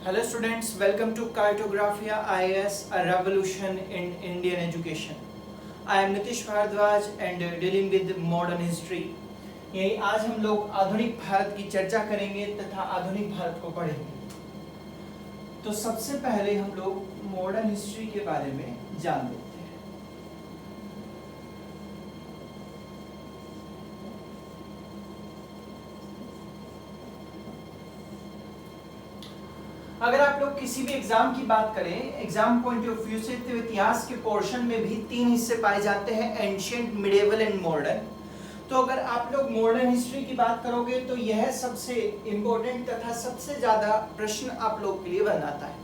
Hello students, welcome to Cartographia IAS, a revolution in Indian education. I am Nitish Bhardwaj and dealing with modern history. यही आज हम लोग आधुनिक भारत की चर्चा करेंगे तथा आधुनिक भारत को पढ़ेंगे। तो सबसे पहले हम लोग मॉडर्न हिस्ट्री के बारे में जान लेते हैं। अगर आप लोग किसी भी एग्जाम की बात करें, एग्जाम पॉइंट ऑफ व्यू से, तो इतिहास के पोर्शन में भी 3 हिस्से पाए जाते हैं, एंशिएंट, मिडिवल एंड मॉडर्न। तो अगर आप लोग मॉडर्न हिस्ट्री की बात करोगे तो यह सबसे इंपॉर्टेंट तथा सबसे ज्यादा प्रश्न आप लोग के लिए बनाता है।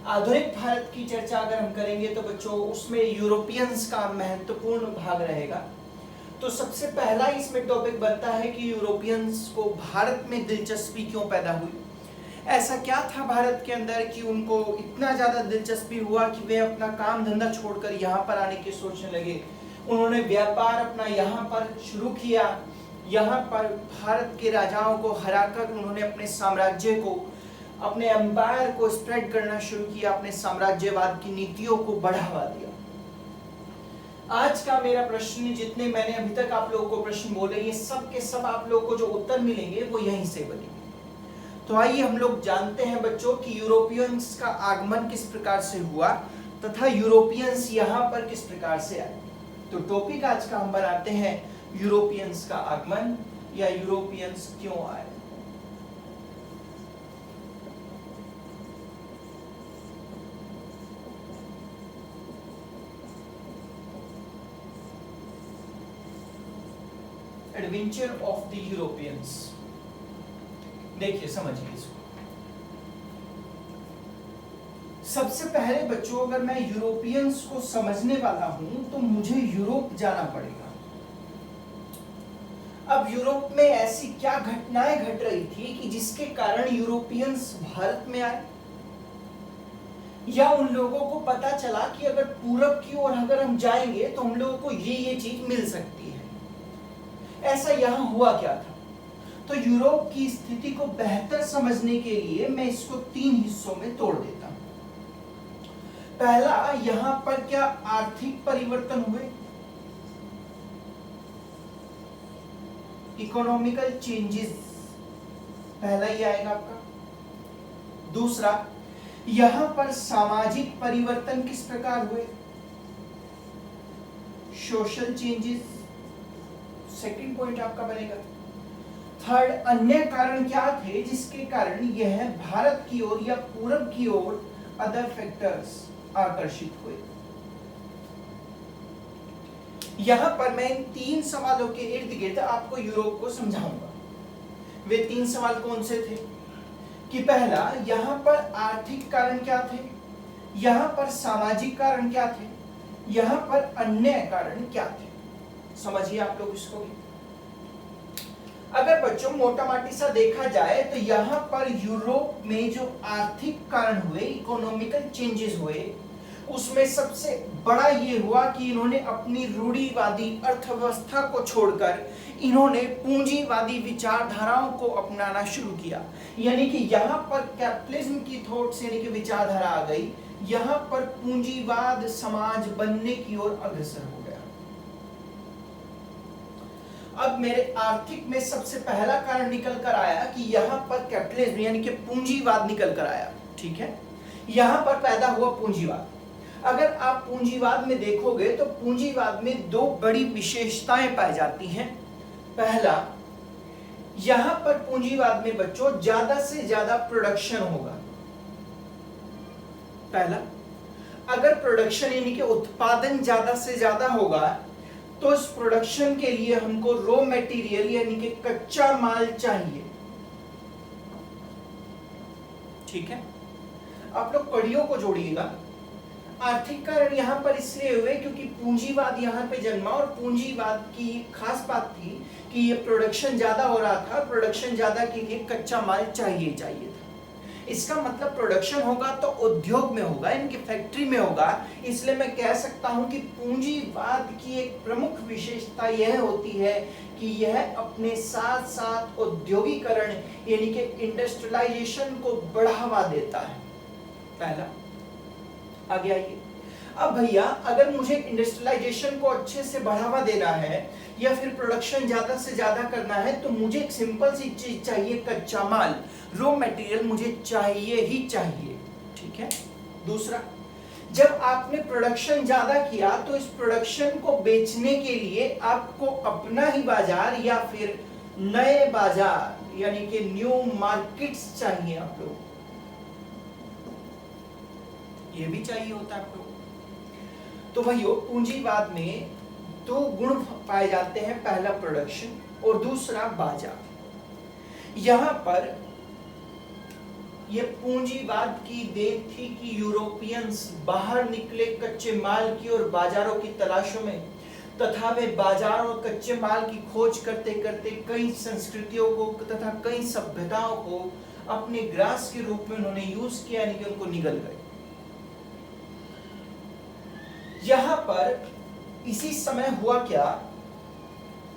आधुनिक भारत की चर्चा अगर हम करेंगे तो बच्चों उसमें यूरोपियंस का महत्वपूर्ण भाग रहेगा। तो सबसे पहला इसमें टॉपिक बनता है कि यूरोपियंस को भारत में दिलचस्पी क्यों पैदा हुई, ऐसा क्या था भारत के अंदर कि उनको इतना ज्यादा दिलचस्पी हुआ कि वे अपना काम धंधा छोड़कर यहाँ पर आने की सोचने लगे। उन्होंने व्यापार अपना यहाँ पर शुरू किया, यहाँ पर भारत के राजाओं को हराकर उन्होंने अपने साम्राज्य को, अपने एम्पायर को स्प्रेड करना शुरू किया, अपने साम्राज्यवाद की नीतियों को बढ़ावा दिया। आज का मेरा प्रश्न, जितने मैंने अभी तक आप लोगों को प्रश्न बोले, ये सब के सब आप लोगों को जो उत्तर मिलेंगे वो यहीं से बनेंगे। तो आइए हम लोग जानते हैं बच्चों कि यूरोपियंस का आगमन किस प्रकार से हुआ तथा यूरोपियंस यहाँ पर किस प्रकार से आए। तो टॉपिक आज का हम बनाते हैं यूरोपियंस का आगमन या यूरोपियंस क्यों आए। Adventure of the Europeans. देखिए समझिए इसको। सबसे पहले बच्चों अगर मैं यूरोपियंस को समझने वाला हूं तो मुझे यूरोप जाना पड़ेगा। अब यूरोप में ऐसी क्या घटनाएं घट रही थी कि जिसके कारण यूरोपियंस भारत में आए, या उन लोगों को पता चला कि अगर पूरब की ओर अगर हम जाएंगे तो हम लोगों को ये चीज मिल सकती है। ऐसा यहां हुआ क्या था? तो यूरोप की स्थिति को बेहतर समझने के लिए मैं इसको 3 हिस्सों में तोड़ देता हूं। पहला, यहां पर क्या आर्थिक परिवर्तन हुए, इकोनॉमिकल चेंजेस, पहला ही आएगा आपका। दूसरा, यहां पर सामाजिक परिवर्तन किस प्रकार हुए, सोशल चेंजेस, सेकंड पॉइंट आपका बनेगा। थर्ड, अन्य कारण क्या थे जिसके कारण यह भारत की ओर या पूरब की ओर अदर फैक्टर्स आकर्षित हुए। यहां पर मैं इन 3 सवालों के इर्द गिर्द आपको यूरोप को समझाऊंगा। वे 3 सवाल कौन से थे कि पहला, यहां पर आर्थिक कारण क्या थे, यहां पर सामाजिक कारण क्या थे, यहां पर अन्य कारण क्या थे। समझिए आप लोग इसको भी। अगर बच्चों मोटा माटी सा देखा जाए तो यहाँ पर यूरोप में जो आर्थिक कारण हुए, इकोनॉमिकल चेंजेस हुए, उसमें सबसे बड़ा ये हुआ कि इन्होंने अपनी रूढ़िवादी अर्थव्यवस्था को छोड़कर इन्होंने पूंजीवादी विचारधाराओं को अपनाना शुरू किया। यानी कि यहाँ पर कैपिटलिज्म की थॉट्स यानी कि विचारधारा आ गई, यहाँ पर पूंजीवाद समाज बनने की ओर अग्रसर हो गया। अब मेरे आर्थिक में सबसे पहला कारण निकल कर आया कि यहाँ पर कैपिटलिज्म यानी कि पूंजीवाद निकल कर आया। ठीक है, यहाँ पर पैदा हुआ पूंजीवाद। अगर आप पूंजीवाद में देखोगे तो पूंजीवाद में 2 बड़ी विशेषताएं पाई जाती हैं। पहला, यहाँ पर पूंजीवाद में बच्चों ज्यादा से ज्यादा प्रोडक्शन होगा। पहला, अगर प्रोडक्शन यानी कि उत्पादन ज्यादा से ज्यादा होगा तो इस प्रोडक्शन के लिए हमको रॉ मटेरियल यानी कि कच्चा माल चाहिए। ठीक है, आप लोग कड़ियों को जोड़िएगा। आर्थिक कारण यहां पर इसलिए हुए क्योंकि पूंजीवाद यहां पे जन्मा, और पूंजीवाद की खास बात थी कि ये प्रोडक्शन ज्यादा हो रहा था। प्रोडक्शन ज्यादा के लिए कच्चा माल चाहिए था। इसका मतलब प्रोडक्शन होगा तो उद्योग में होगा, इनकी फैक्ट्री में होगा। इसलिए मैं कह सकता हूं कि पूंजीवाद की एक प्रमुख विशेषता यह होती है कि यह अपने साथ साथ औद्योगिकरण यानी कि इंडस्ट्रियलाइजेशन को बढ़ावा देता है। पहला, आगे आइए। अब भैया अगर मुझे इंडस्ट्रियलाइजेशन को अच्छे से बढ़ावा देना है या फिर प्रोडक्शन ज्यादा से ज्यादा करना है तो मुझे एक सिंपल सी चीज चाहिए, कच्चा माल, रॉ मटेरियल मुझे चाहिए ही चाहिए, ठीक है। दूसरा, जब आपने प्रोडक्शन ज्यादा किया तो इस प्रोडक्शन को बेचने के लिए आपको अपना ही बाजार या फिर नए बाजार यानी कि न्यू मार्केट्स चाहिए आप लोग, ये भी चाहिए होता है आप लोग। तो भाइयों पूंजीवाद में दो गुण पाए जाते हैं, पहला प्रोडक्शन और दूसरा बाजार। यहां पर यह पूंजीवाद की देन थी कि यूरोपियंस बाहर निकले कच्चे माल की और बाजारों की तलाशों में, तथा वे बाजार और कच्चे माल की खोज करते करते कई संस्कृतियों को तथा कई सभ्यताओं को अपने ग्रास के रूप में उन्होंने यूज किया, यानी कि उनको निगल गए। यहां पर इसी समय हुआ क्या,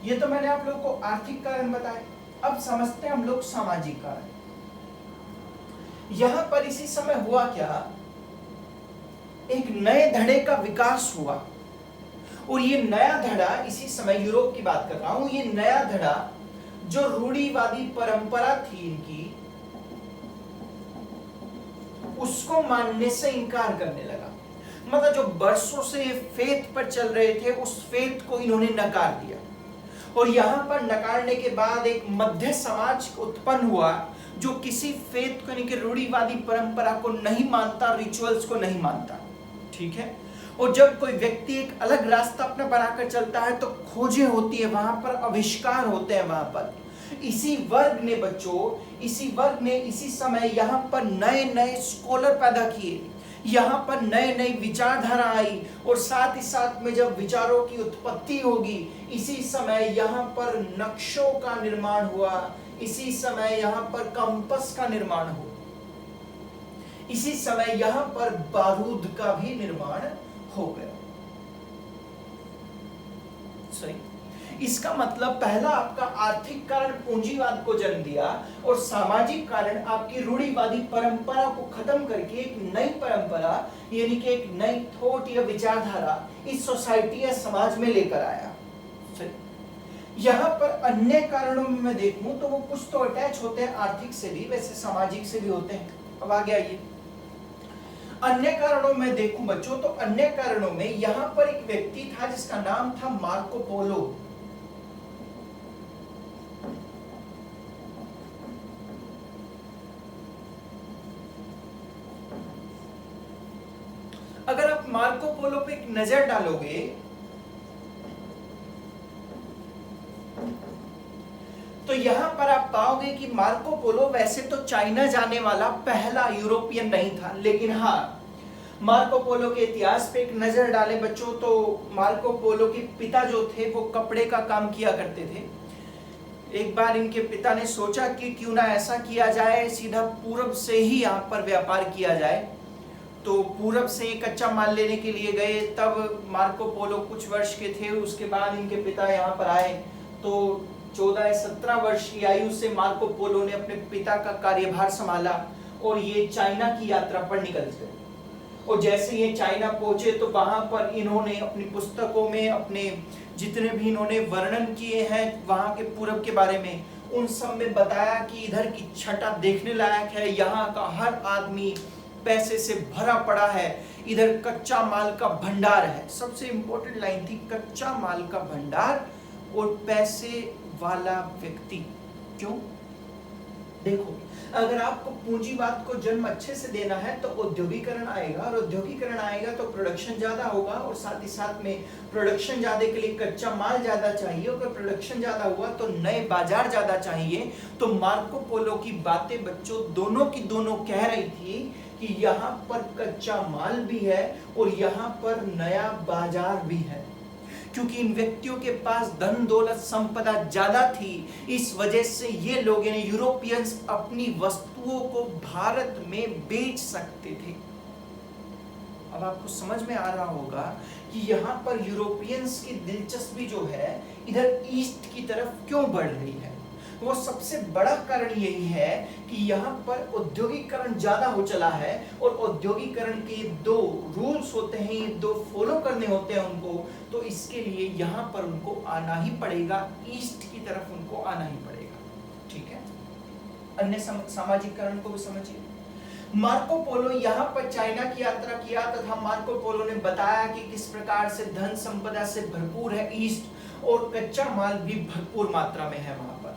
ये तो मैंने आप लोगों को आर्थिक कारण बताए, अब समझते हैं हम लोग सामाजिक कारण। यहां पर इसी समय हुआ क्या, एक नए धड़े का विकास हुआ और ये नया धड़ा, इसी समय यूरोप की बात कर रहा हूं, ये नया धड़ा जो रूढ़िवादी परंपरा थी इनकी, उसको मानने से इनकार करने लगा। मतलब जो बरसों से फेथ पर चल रहे थे उस फेथ को इन्होंने नकार दिया और यहां पर नकारने के बाद एक मध्य समाज उत्पन्न हुआ जो किसी फेथ को यानी कि रूढ़िवादी परंपरा को नहीं मानता, रिचुअल्स को नहीं मानता, ठीक है। और जब कोई व्यक्ति एक अलग रास्ता अपना बनाकर चलता है तो खोजें होती है, वहां पर आविष्कार होते हैं। वहां पर इसी वर्ग ने बच्चों, इसी वर्ग ने इसी समय यहां पर नए नए स्कॉलर पैदा किए, यहां पर नए नई विचारधारा आई और साथ ही साथ में जब विचारों की उत्पत्ति होगी, इसी समय यहां पर नक्शों का निर्माण हुआ, इसी समय यहां पर कंपास का निर्माण हुआ, इसी समय यहां पर बारूद का भी निर्माण हो गया। सही। इसका मतलब पहला आपका आर्थिक कारण पूंजीवाद को जन्म दिया और सामाजिक कारण आपकी रूढ़िवादी परंपरा को खत्म करके एक नई परंपरा यानी कि एक नई थॉट या विचारधारा इस सोसाइटी या समाज में लेकर आया। यहां पर अन्य कारणों में मैं देखूं तो वो कुछ तो अटैच होते हैं आर्थिक से भी, वैसे सामाजिक से भी होते हैं। अब आगे आइए, अन्य कारणों में देखूं बच्चों तो अन्य कारणों में यहां पर एक व्यक्ति था जिसका नाम था मार्को पोलो। अगर आप मार्को पोलो पे एक नजर डालोगे तो यहां पर आप पाओगे कि मार्को पोलो वैसे तो चाइना जाने वाला पहला यूरोपियन नहीं था, लेकिन हाँ मार्को पोलो के इतिहास पे एक नजर डाले बच्चों तो मार्को पोलो के पिता जो थे वो कपड़े का काम किया करते थे। एक बार इनके पिता ने सोचा कि क्यों ना ऐसा किया जाए, सीधा पूरब से ही यहाँ पर व्यापार किया जाए। तो पूरब से कच्चा माल लेने के लिए गए, तब मार्को पोलो कुछ वर्ष के थे। उसके बाद इनके पिता यहाँ पर आए तो 14-17 वर्ष की आयु से मार्को पोलो ने अपने पिता का कार्यभार संभाला और ये चाइना की यात्रा पर निकल गए। और जैसे ये चाइना पहुंचे तो वहां पर इन्होंने अपनी पुस्तकों में अपने जितने भी इन्होंने वर्णन किए हैं वहां के पूरब के बारे में, उन सब में बताया कि इधर की छटा देखने लायक है, यहाँ का हर आदमी पैसे से भरा पड़ा है, इधर कच्चा माल का भंडार है। सबसे इंपॉर्टेंट लाइन थी कच्चा माल का भंडार और पैसे वाला व्यक्ति। क्यों? देखो, अगर आपको पूंजीवाद को जन्म अच्छे से देना है तो औद्योगिकरण आएगा और औद्योगिकरण आएगा तो प्रोडक्शन ज्यादा होगा और साथ ही साथ में प्रोडक्शन ज्यादा के लिए कच्चा माल ज्यादा चाहिए। अगर प्रोडक्शन ज्यादा हुआ तो नए बाजार ज्यादा चाहिए। तो मार्को पोलो की बातें बच्चों दोनों की दोनों कह रही थी कि यहाँ पर कच्चा माल भी है और यहाँ पर नया बाजार भी है, क्योंकि इन व्यक्तियों के पास धन दौलत संपदा ज्यादा थी। इस वजह से ये लोग यानी यूरोपियंस अपनी वस्तुओं को भारत में बेच सकते थे। अब आपको समझ में आ रहा होगा कि यहाँ पर यूरोपियंस की दिलचस्पी जो है इधर ईस्ट की तरफ क्यों बढ़ रही है। वो सबसे बड़ा कारण यही है कि यहाँ पर औद्योगिकरण ज्यादा हो चला है और औद्योगिकरण के दो रूल्स होते हैं, ये दो फॉलो करने होते हैं उनको, तो इसके लिए यहाँ पर उनको आना ही पड़ेगा, ईस्ट की तरफ उनको आना ही पड़ेगा। ठीक है, अन्य सामाजिकरण को भी समझिए। मार्को पोलो यहाँ पर चाइना की यात्रा किया तथा मार्को पोलो ने बताया कि किस प्रकार से धन संपदा से भरपूर है ईस्ट और कच्चा माल भी भरपूर मात्रा में है वहां पर।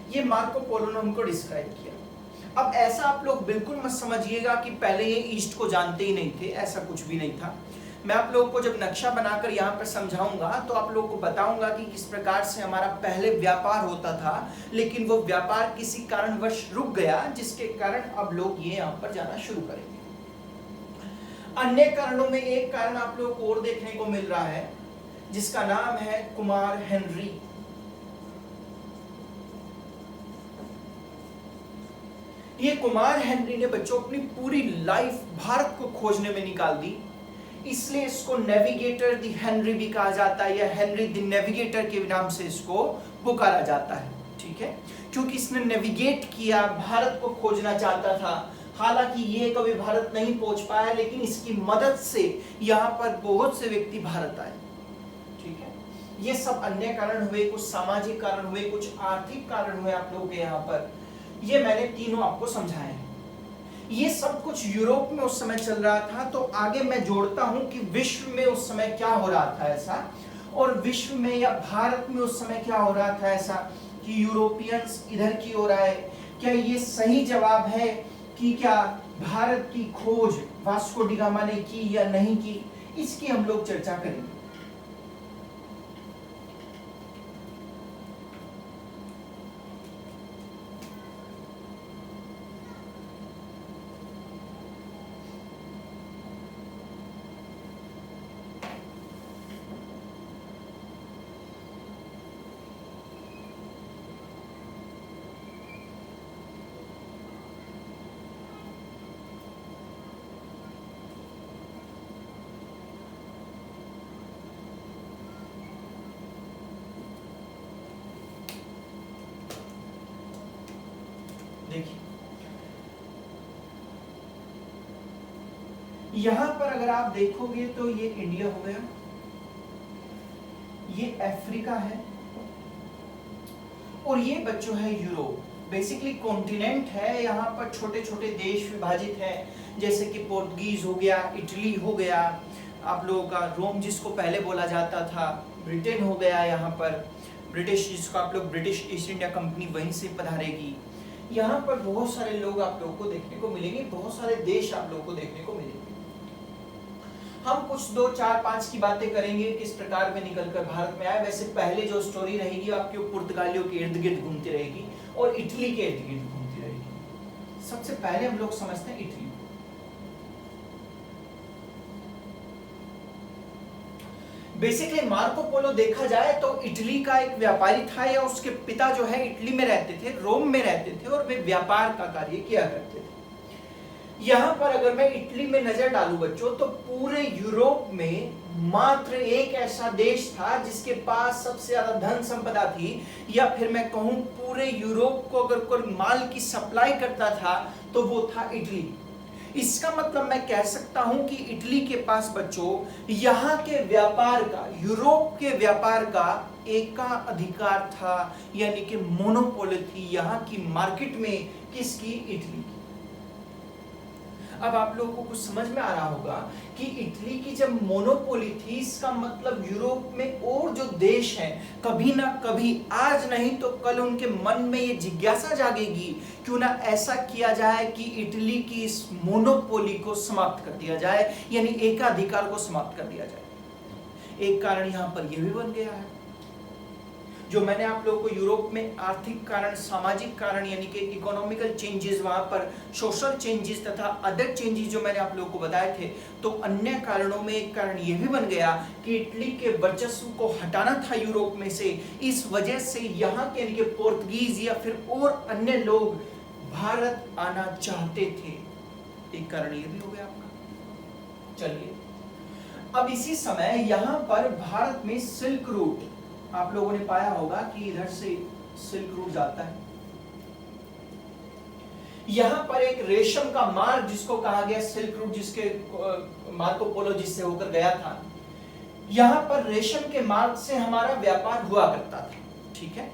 ये मार्को पोलो ने उनको डिस्क्राइब किया। अब ऐसा आप लोग बिल्कुल मत समझिएगा कि पहले ये ईस्ट को जानते ही नहीं थे, ऐसा कुछ भी नहीं था। मैं आप लोगों को जब नक्शा बनाकर यहाँ पर समझाऊंगा तो आप लोगों को बताऊंगा कि किस प्रकार से हमारा पहले व्यापार होता था, लेकिन वो व्यापार किसी कारणवश रुक गया, जिसके कारण अब लोग ये यहाँ पर जाना शुरू करेंगे। अन्य कारणों में एक कारण आप लोगों को और देखने को मिल रहा है, जिसका नाम है कुमार हेनरी। ये कुमार हेनरी ने बच्चों अपनी पूरी लाइफ भारत को खोजने में निकाल दी, इसलिए इसको नेविगेटर द हेनरी भी कहा जाता है, या हेनरी द नेविगेटर के नाम से इसको पुकारा जाता है। ठीक है, क्योंकि इसने नेविगेट किया, भारत को खोजना चाहता था। हालांकि ये कभी भारत नहीं पहुंच पाया, लेकिन इसकी मदद से यहाँ पर बहुत से व्यक्ति भारत आए। ठीक है, ये सब अन्य कारण हुए, कुछ सामाजिक कारण हुए, कुछ आर्थिक कारण हुए आप लोगों के यहाँ पर। ये मैंने तीनों आपको समझाए हैं। ये सब कुछ यूरोप में उस समय चल रहा था, तो आगे मैं जोड़ता हूं कि विश्व में उस समय क्या हो रहा था ऐसा, और विश्व में या भारत में उस समय क्या हो रहा था ऐसा कि यूरोपियंस इधर की ओर आए। क्या ये सही जवाब है कि क्या भारत की खोज वास्को डी गामा ने की या नहीं की, इसकी हम लोग चर्चा करेंगे। देखिए, यहां पर अगर आप देखोगे तो ये इंडिया हो गया, ये अफ्रीका है, और ये बच्चों है यूरोप। बेसिकली कॉन्टिनेंट है, यहाँ पर छोटे छोटे देश विभाजित हैं, जैसे कि पोर्तुगीज हो गया, इटली हो गया, आप लोगों का रोम जिसको पहले बोला जाता था, ब्रिटेन हो गया, यहाँ पर ब्रिटिश जिसको आप लोग ब्रिटिश ईस्ट इंडिया कंपनी वहीं से पधारेगी। यहाँ पर बहुत सारे लोग आप लोगों को देखने को मिलेंगे, बहुत सारे देश आप लोगों को देखने को मिलेंगे। हम कुछ 2, 4, 5 की बातें करेंगे किस प्रकार में निकलकर भारत में आए। वैसे पहले जो स्टोरी रहेगी आपकी पुर्तगालियों के इर्द गिर्द घूमती रहेगी और इटली के इर्द गिर्द घूमती रहेगी। सबसे पहले हम लोग समझते हैं इटली। बेसिकली मार्को पोलो देखा जाए तो इटली का एक व्यापारी था, या उसके पिता जो है इटली में रहते थे, रोम में रहते थे, और वे व्यापार का कार्य किया करते थे। यहां पर अगर मैं इटली में नजर डालूं बच्चों, तो पूरे यूरोप में मात्र एक ऐसा देश था जिसके पास सबसे ज्यादा धन संपदा थी, या फिर मैं कहूं पूरे यूरोप को अगर कोई माल की सप्लाई करता था तो वो था इटली। इसका मतलब मैं कह सकता हूं कि इटली के पास बच्चों यहाँ के व्यापार का, यूरोप के व्यापार का एकाधिकार था, यानी कि मोनोपोली थी यहाँ की मार्केट में। किसकी? इटली की। अब आप लोगों को कुछ समझ में आ रहा होगा कि इटली की जब मोनोपोली थी, इसका मतलब यूरोप में और जो देश हैं, कभी ना कभी, आज नहीं तो कल, उनके मन में ये जिज्ञासा जागेगी, क्यों ना ऐसा किया जाए कि इटली की इस मोनोपोली को समाप्त कर दिया जाए, यानी एकाधिकार को समाप्त कर दिया जाए। एक कारण यहां पर यह भी बन गया है। जो मैंने आप लोगों को यूरोप में आर्थिक कारण, सामाजिक कारण यानी कि इकोनॉमिकल चेंजेस, वहां पर सोशल चेंजेस तथा अदर चेंजेस जो मैंने आप लोगों को बताए थे, तो अन्य कारणों में एक कारण यह भी बन गया कि इटली के वर्चस्व को हटाना था यूरोप में से। इस वजह से यहाँ के यानी कि पोर्तुगीज या फिर और अन्य लोग भारत आना चाहते थे। एक कारण यह भी हो गया आपका। चलिए, अब इसी समय यहां पर भारत में सिल्क रूट, आप लोगों ने पाया होगा कि इधर से सिल्क रूट जाता है। यहां पर एक रेशम का मार्ग जिसको कहा गया सिल्क रूट, जिसके मार्को पोलो जिससे होकर गया था, यहां पर रेशम के मार्ग से हमारा व्यापार हुआ करता था। ठीक है,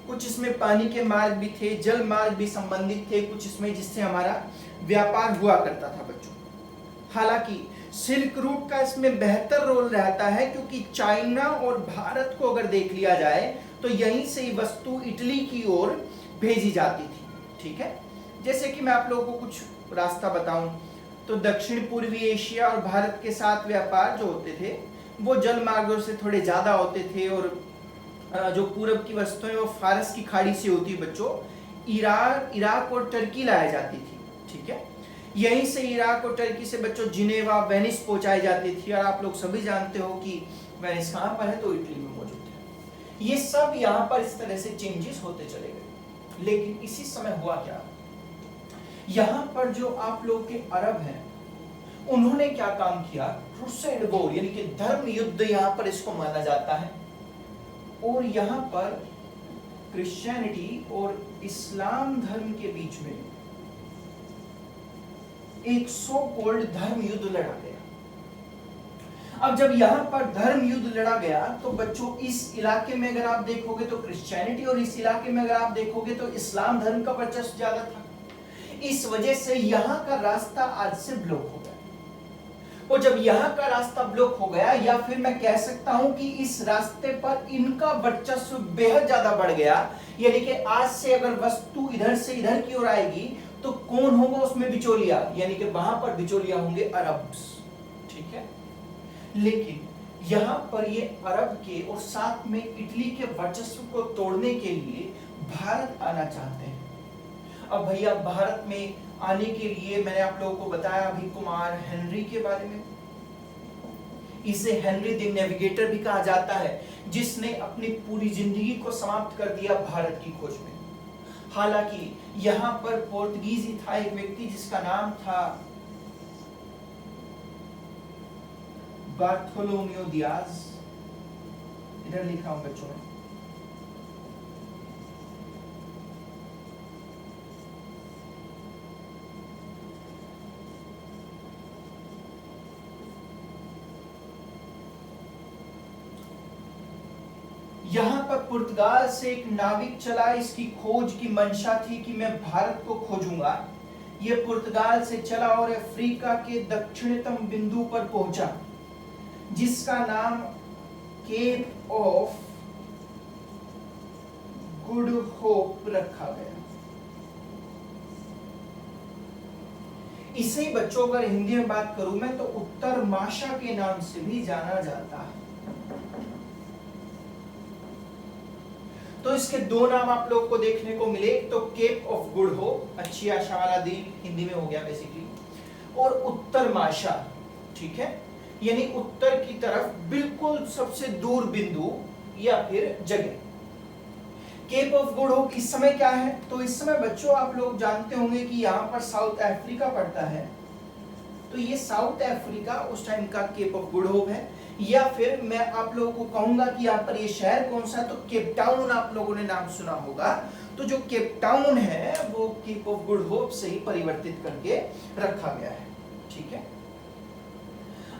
कुछ इसमें पानी के मार्ग भी थे, जल मार्ग भी संबंधित थे कुछ इसमें, जिससे हमारा व्यापार हुआ करता था बच्चों। हालांकि सिल्क रूट का इसमें बेहतर रोल रहता है, क्योंकि चाइना और भारत को अगर देख लिया जाए तो यहीं से ही वस्तु इटली की ओर भेजी जाती थी। ठीक है, जैसे कि मैं आप लोगों को कुछ रास्ता बताऊं तो दक्षिण पूर्वी एशिया और भारत के साथ व्यापार जो होते थे वो जल मार्गों से थोड़े ज्यादा होते थे, और जो पूरब की वस्तुएं वो फारस की खाड़ी से होती बच्चों, इराक और टर्की लाई जाती थी। ठीक है, यहीं से इराक और टर्की से बच्चों जिनेवा, वेनिस पहुंचाई जाती थी। और आप लोग सभी जानते हो कि वेनिस कहां पर है, तो इटली में मौजूद है। ये सब यहां पर इस तरह से चेंजेस होते चले गए। लेकिन इसी समय हुआ क्या, यहां पर जो आप लोग के अरब हैं उन्होंने क्या काम किया, क्रूसेड वॉर यानी कि धर्म युद्ध यहां पर इसको माना जाता है। और यहां पर क्रिश्चियनिटी और इस्लाम धर्म के बीच में एक सो कॉल्ड धर्म युद्ध लड़ा गया। अब जब यहां पर धर्म युद्ध लड़ा गया तो बच्चों इस इलाके में अगर आप देखोगे तो क्रिश्चियनिटी, और इस इलाके में अगर आप देखोगे तो इस्लाम धर्म का वर्चस्व ज्यादा था। इस वजह से यहां का रास्ता आज से ब्लॉक हो गया। और जब यहां का रास्ता ब्लॉक हो गया, या फिर मैं कह सकता हूं कि इस रास्ते पर इनका वर्चस्व बेहद ज्यादा बढ़ गया, यानी कि आज से अगर वस्तु इधर से इधर की ओर आएगी तो कौन होगा उसमें बिचौलिया, यानी कि वहां पर बिचौलिया होंगे अरब्स। ठीक है, लेकिन यहां पर ये अरब के और साथ में इटली के वर्चस्व को तोड़ने के लिए भारत आना चाहते हैं। अब भैया भारत में आने के लिए मैंने आप लोगों को बताया अभी कुमार हेनरी के बारे में। इसे हेनरी द नेविगेटर भी कहा जाता है, जिसने अपनी पूरी जिंदगी को समाप्त कर दिया भारत की खोज में। हालांकि यहां पर पोर्तुगीजी था एक व्यक्ति जिसका नाम था बार्थोलोमेओ दियाज, इधर लिखा हूं बच्चों में। यहां पर पुर्तगाल से एक नाविक चला, इसकी खोज की मंशा थी कि मैं भारत को खोजूंगा। यह पुर्तगाल से चला और अफ्रीका के दक्षिणतम बिंदु पर पहुंचा, जिसका नाम केप ऑफ गुड होप रखा गया। इसे बच्चों अगर हिंदी में बात करूं मैं तो उत्तर माशा के नाम से भी जाना जाता है। तो इसके दो नाम आप लोग को देखने को मिले, तो केप ऑफ गुड होप, अच्छी आशा वाला द्वीप हिंदी में हो गया बेसिकली, और उत्तर माशा। ठीक है, यानी उत्तर की तरफ बिल्कुल सबसे दूर बिंदु या फिर जगह। केप ऑफ गुड होप इस समय क्या है, तो इस समय बच्चों आप लोग जानते होंगे कि यहाँ पर साउथ अफ्रीका पड़ता है। तो ये साउथ अफ्रीका उस टाइम का केप ऑफ गुड होप है। या फिर मैं आप लोगों को कहूंगा कि यहाँ पर ये शहर कौन सा, तो केप टाउन आप लोगों ने नाम सुना होगा। तो जो केप टाउन है वो केप ऑफ गुड होप से ही परिवर्तित करके रखा गया है। ठीक है,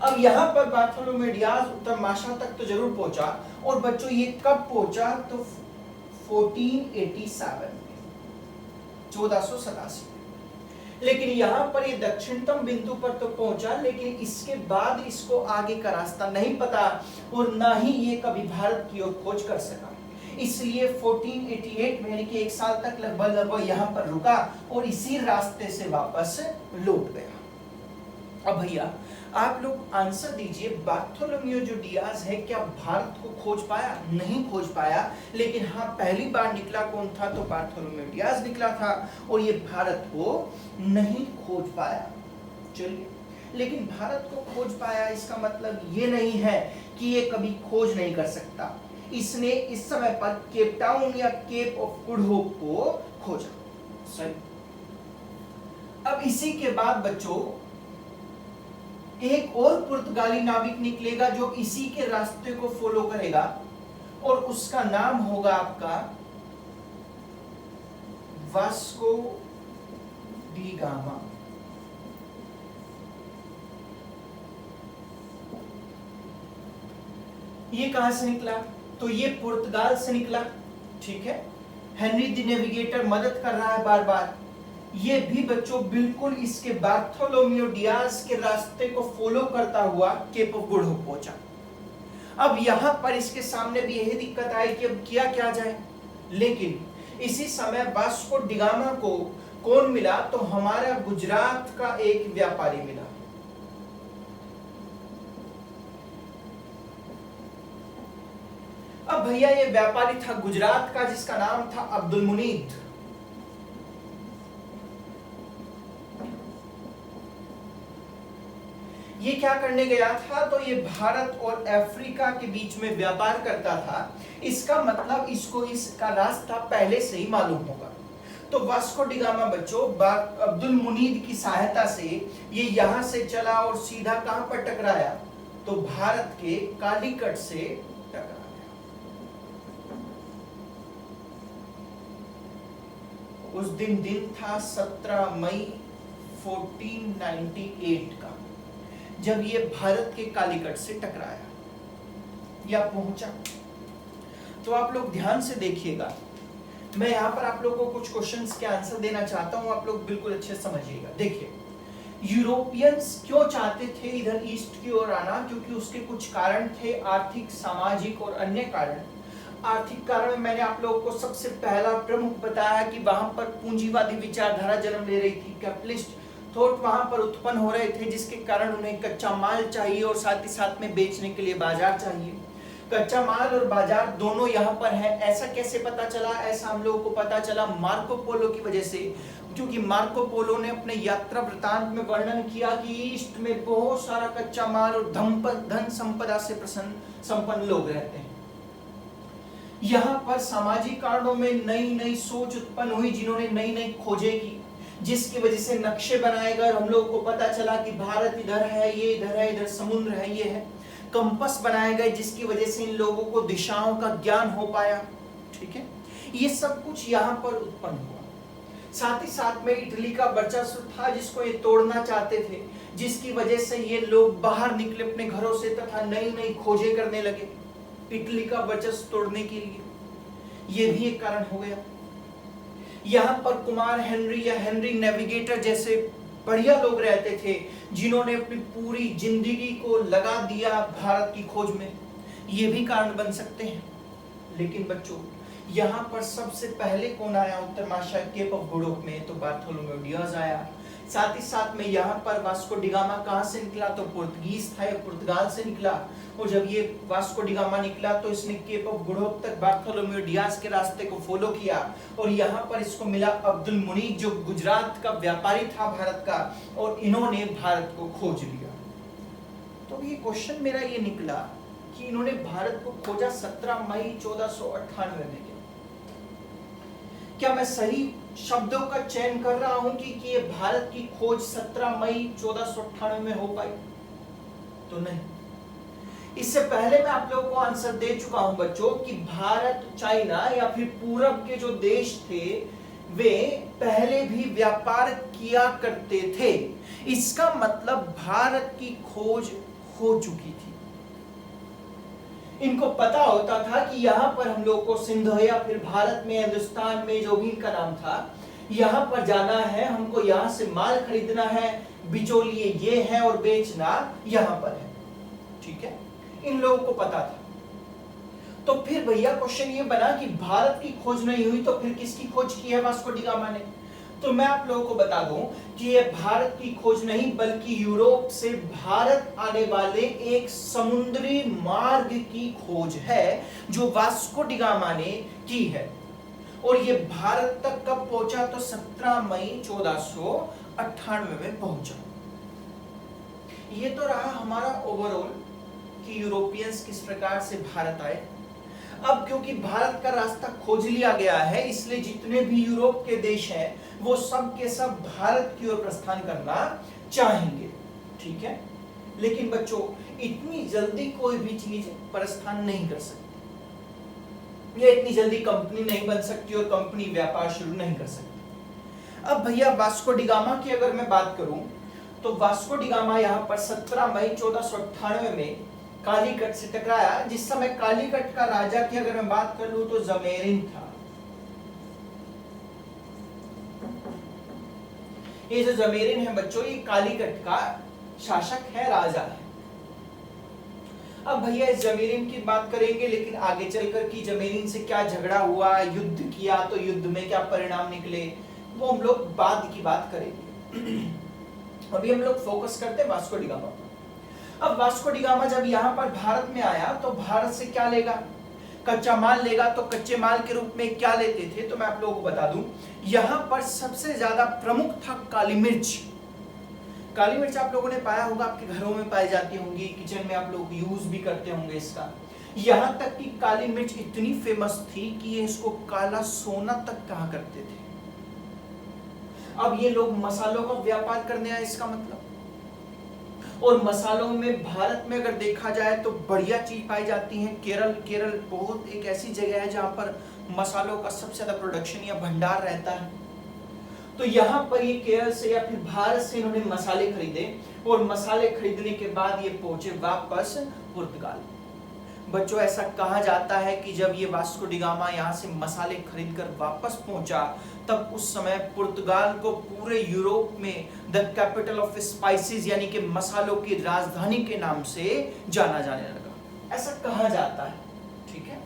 अब यहाँ पर बार्थोलोमेओ डियाज उत्तर माशा तक तो जरूर पहुंचा। और बच्चों ये कब पहुंचा, तो 1487 में, 1487। लेकिन यहां पर ये दक्षिणतम बिंदु पर तो पहुंचा, लेकिन इसके बाद इसको आगे का रास्ता नहीं पता, और ना ही ये कभी भारत की ओर खोज कर सका। इसलिए 1488 में, यानी कि एक साल तक लगभग यहाँ पर रुका और इसी रास्ते से वापस लौट गया। अब भैया आप लोग आंसर दीजिए, बार्थोलोम्यू जो डियाज है क्या भारत को खोज पाया? नहीं खोज पाया, लेकिन हाँ पहली बार निकला कौन था? तो बार्थोलोम्यू डियाज निकला था, और ये भारत को नहीं खोज पाया। चलिए, लेकिन भारत को खोज पाया इसका मतलब ये नहीं है कि ये कभी खोज नहीं कर सकता। इसने इस समय पर केप टाउन या केप ऑफ गुड होप को खोजा। सही। अब इसी के बाद बच्चों एक और पुर्तगाली नाविक निकलेगा जो इसी के रास्ते को फॉलो करेगा, और उसका नाम होगा आपका वास्को डी गामा। ये कहां से निकला? तो ये पुर्तगाल से निकला, ठीक है। हेनरी द नेविगेटर मदद कर रहा है बार बार। ये भी बच्चों बिल्कुल इसके बार्थोलोम्यू डियाज के रास्ते को फॉलो करता हुआ केप ऑफ गुड होप पहुंचा। अब यहां पर इसके सामने भी यही दिक्कत आई कि अब किया क्या जाए, लेकिन इसी समय वास्को डी गामा को कौन मिला? तो हमारा गुजरात का एक व्यापारी मिला। अब भैया ये व्यापारी था गुजरात का, जिसका नाम था अब्दुल मुनीद। ये क्या करने गया था? तो ये भारत और अफ्रीका के बीच में व्यापार करता था। इसका मतलब इसको इसका रास्ता पहले से ही मालूम होगा। तो वास्को डी गामा बच्चों अब्दुल मुनीद की सहायता से ये यहां से चला और सीधा कहां पर टकराया? तो भारत के कालीकट से टकराया। उस दिन था 17 मई 1498 का, जब ये भारत के कालीकट से टकराया या पहुंचा। तो आप लोग ध्यान से देखिएगा, मैं यहां पर आप लोगों को कुछ क्वेश्चंस के आंसर देना चाहता हूं, आप लोग बिल्कुल अच्छे से समझिएगा। देखिए, यूरोपियंस क्यों चाहते थे इधर ईस्ट की ओर आना? क्योंकि उसके कुछ कारण थे, आर्थिक, सामाजिक और अन्य कारण। आर्थिक कारण में मैंने आप लोगों को सबसे पहला प्रमुख बताया कि वहां पर पूंजीवादी विचारधारा जन्म ले रही थी। कैपिटलिस्ट थॉट वहां पर उत्पन्न हो रहे थे, जिसके कारण उन्हें कच्चा माल चाहिए और साथ ही साथ में बेचने के लिए बाजार चाहिए। कच्चा माल और बाजार दोनों यहाँ पर है। ऐसा कैसे पता चला? ऐसा हम लोगों को पता चला मार्को पोलो की वजह से, क्योंकि मार्को पोलो ने अपने यात्रा वृतांत में वर्णन किया कि ईस्ट में बहुत सारा कच्चा माल और धन संपदा से संपन्न लोग रहते हैं। यहाँ पर सामाजिक कारणों में नई नई सोच उत्पन्न हुई, जिन्होंने नई नई खोजें की, जिसकी वजह से नक्शे बनाए गए। हम लोग को पता चला कि भारत इधर है, ये इधर है, इधर समुद्र है, ये है। कंपस बनाए गए, जिसकी वजह से इन लोगों को दिशाओं का ज्ञान हो पाया। ठीक है, ये सब कुछ यहाँ पर उत्पन्न हुआ। साथ ही साथ में इटली का वर्चस्व था, जिसको ये तोड़ना चाहते थे, जिसकी वजह से ये लोग बाहर निकले अपने घरों से तथा नई नई खोजें करने लगे इटली का वर्चस्व तोड़ने के लिए। ये भी एक कारण हो गया। यहाँ पर कुमार हेनरी या हेनरी नेविगेटर जैसे बढ़िया लोग रहते थे, जिन्होंने अपनी पूरी जिंदगी को लगा दिया भारत की खोज में। ये भी कारण बन सकते हैं। लेकिन बच्चों, यहाँ पर सबसे पहले कौन आया उत्तर महासागर केप ऑफ गुड होप में? तो बार्थोलोमेव डियाज आया। साथ ही साथ में यहाँ पर वास्को डी गामा कहाँ से निकला? तो पुर्तगीज था या पुर्तगाल से निकला। और जब ये वास्को डी गामा निकला तो इसने केप ऑफ गुड होप तक बार्थोलोमेव डियाज के रास्ते को फॉलो किया, और यहाँ पर इसको मिला अब्दुल मुनीद, जो गुजरात का व्यापारी था भारत का, और इन्होंने भारत को खोज लिया। तो ये क्वेश्चन मेरा ये निकला कि इन्होंने भारत को खोजा 17 मई 1498 में। क्या मैं सही शब्दों का चयन कर रहा हूं कि ये भारत की खोज 17 मई 1498 में हो पाई? तो नहीं। इससे पहले मैं आप लोगों को आंसर दे चुका हूं बच्चों कि भारत, चाइना या फिर पूरब के जो देश थे वे पहले भी व्यापार किया करते थे। इसका मतलब भारत की खोज हो चुकी थी। इनको पता होता था कि यहाँ पर हम लोग को सिंध या फिर भारत में, हिंदुस्तान में, जो भी इनका नाम था, यहाँ पर जाना है, हमको यहाँ से माल खरीदना है, बिचौलिए ये है और बेचना यहाँ पर है। ठीक है, इन लोगों को पता था। तो फिर भैया क्वेश्चन ये बना कि भारत की खोज नहीं हुई तो फिर किसकी खोज की है वास्को डी गामा ने? तो मैं आप लोगों को बता दूं कि ये भारत की खोज नहीं बल्कि यूरोप से भारत आने वाले एक समुद्री मार्ग की खोज है जो वास्को डी गामा ने की है। और ये भारत तक कब पहुंचा? तो 17 मई 1498 में पहुंचा। ये तो रहा हमारा ओवरऑल कि यूरोपियंस किस प्रकार से भारत आए। अब क्योंकि भारत का रास्ता खोज लिया गया है इसलिए जितने भी यूरोप के देश हैं वो सब के सब भारत की ओर प्रस्थान करना चाहेंगे, ठीक है। लेकिन बच्चों इतनी जल्दी कोई भी चीज प्रस्थान नहीं कर सकती, या इतनी जल्दी कंपनी नहीं बन सकती और कंपनी व्यापार शुरू नहीं कर सकती। अब भैया वास्को डी गामा की अगर मैं बात करूं तो वास्को डी गामा यहां पर 17 मई 1498 में कालीकट से टकराया। जिस समय कालीकट का राजा की अगर मैं बात कर लूं तो जमेरिन था। ये जो जमेरिन है बच्चों ये कालीकट का शासक है, राजा है। अब भैया इस जमेरिन की बात करेंगे लेकिन आगे चलकर कि जमेरिन से क्या झगड़ा हुआ, युद्ध किया तो युद्ध में क्या परिणाम निकले वो हम लोग बाद की बात करेंगे। अभी हम लोग फोकस करते हैं वास्को डी गामा पर। अब वास्को डी गामा जब यहाँ पर भारत में आया तो भारत से क्या लेगा? कच्चा माल लेगा। तो कच्चे माल के रूप में क्या लेते थे? तो मैं आप लोगों को बता दूं यहाँ पर सबसे ज्यादा प्रमुख था काली मिर्च। काली मिर्च आप लोगों ने पाया होगा, आपके घरों में पाई जाती होंगी, किचन में आप लोग यूज भी करते होंगे इसका। यहाँ तक कि काली मिर्च इतनी फेमस थी कि ये इसको काला सोना तक कहा करते थे। अब ये लोग मसालों का व्यापार करने आए इसका मतलब। और मसालों में भारत में अगर देखा जाए तो बढ़िया चीज पाई जाती है केरल। केरल बहुत एक ऐसी जगह है जहां पर मसालों का सबसे ज्यादा प्रोडक्शन या भंडार रहता है। तो यहाँ पर ये केरल से या फिर भारत से इन्होंने मसाले खरीदे और मसाले खरीदने के बाद ये पहुंचे वापस पुर्तगाल। बच्चों ऐसा कहा जाता है कि जब ये वास्को डी गामा यहाँ से मसाले खरीद कर वापस पहुंचा तब उस समय पुर्तगाल को पूरे यूरोप में द कैपिटल ऑफ स्पाइसेस यानी कि मसालों की राजधानी के नाम से जाना जाने लगा, ऐसा कहा जाता है, ठीक है।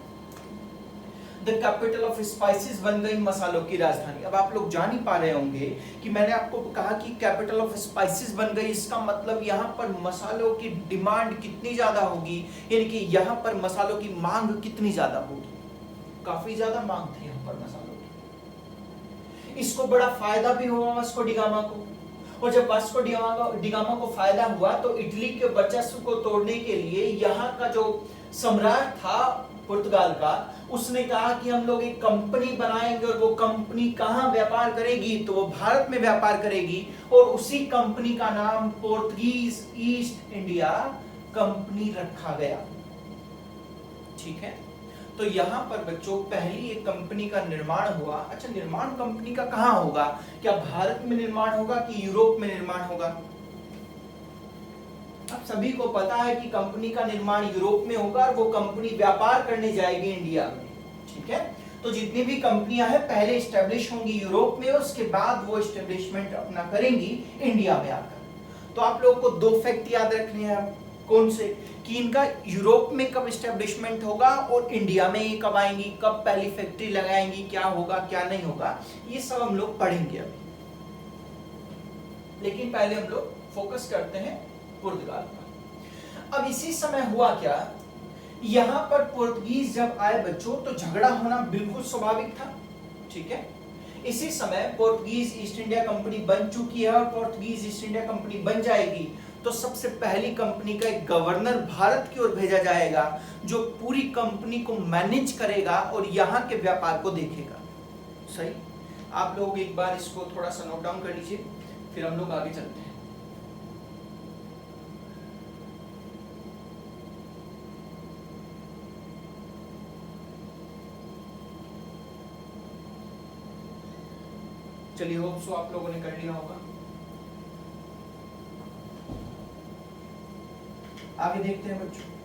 द कैपिटल ऑफ स्पाइसेस बन गई मसालों की राजधानी। अब आप लोग जान ही पा रहे होंगे कि मैंने आपको कहा कि कैपिटल ऑफ स्पाइसेस बन गई, इसका मतलब यहाँ पर मसालों की डिमांड कितनी ज्यादा होगी, यानी कि यहाँ पर मसालों की मांग कितनी ज्यादा होगी। काफी ज्यादा मांग थी यहाँ पर मसालों की। इसको बड़ा फायदा भी हुआ वास्को डी गामा को। और जब वास्को डी गामा को फायदा हुआ तो इटली के वर्चस्व को तोड़ने के लिए यहाँ का जो सम्राट था पुर्तगाल का, उसने कहा कि हम लोग एक कंपनी बनाएंगे और वो कंपनी कहां व्यापार करेगी? तो वो भारत में व्यापार करेगी और उसी कंपनी का नाम पोर्तुगीज ईस्ट इंडिया कंपनी रखा गया, ठीक है। तो यहां पर बच्चों पहली एक कंपनी का निर्माण हुआ। अच्छा, निर्माण कंपनी का कहां होगा? क्या भारत में निर्माण होगा कि यूरोप में निर्माण होगा? अब सभी को पता है कि कंपनी का निर्माण यूरोप में होगा और वो कंपनी व्यापार करने जाएगी इंडिया में, ठीक है। तो जितनी भी कंपनियां हैं पहले एस्टेब्लिश होंगी यूरोप में, उसके बाद वो एस्टेब्लिशमेंट अपना करेंगी इंडिया में आकर। तो आप लोगों को दो फैक्ट याद रखने हैं। कौन से? कि इनका यूरोप में कब एस्टेब्लिशमेंट होगा और इंडिया में ये कब आएंगी, कब पहली फैक्ट्री लगाएंगी, क्या होगा क्या नहीं होगा, ये सब हम लोग पढ़ेंगे अभी। लेकिन पहले हम लोग फोकस करते हैं पुर्तगाल पर। अब इसी समय हुआ क्या, यहां पर पुर्तगीज जब आए बच्चों तो झगड़ा होना बिल्कुल स्वाभाविक था, ठीक है। इसी समय पोर्तुगीज ईस्ट इंडिया कंपनी बन चुकी है और पोर्तुगीज ईस्ट इंडिया कंपनी बन जाएगी तो सबसे पहली कंपनी का एक गवर्नर भारत की ओर भेजा जाएगा जो पूरी कंपनी को मैनेज करेगा और यहाँ के व्यापार को देखेगा। सही, आप लोग एक बार इसको थोड़ा सा नोट डाउन कर लीजिए, फिर हम लोग आगे चलते हैं। चलिए, होप सो आप लोगों ने कर लिया होगा। आगे देखते हैं बच्चों।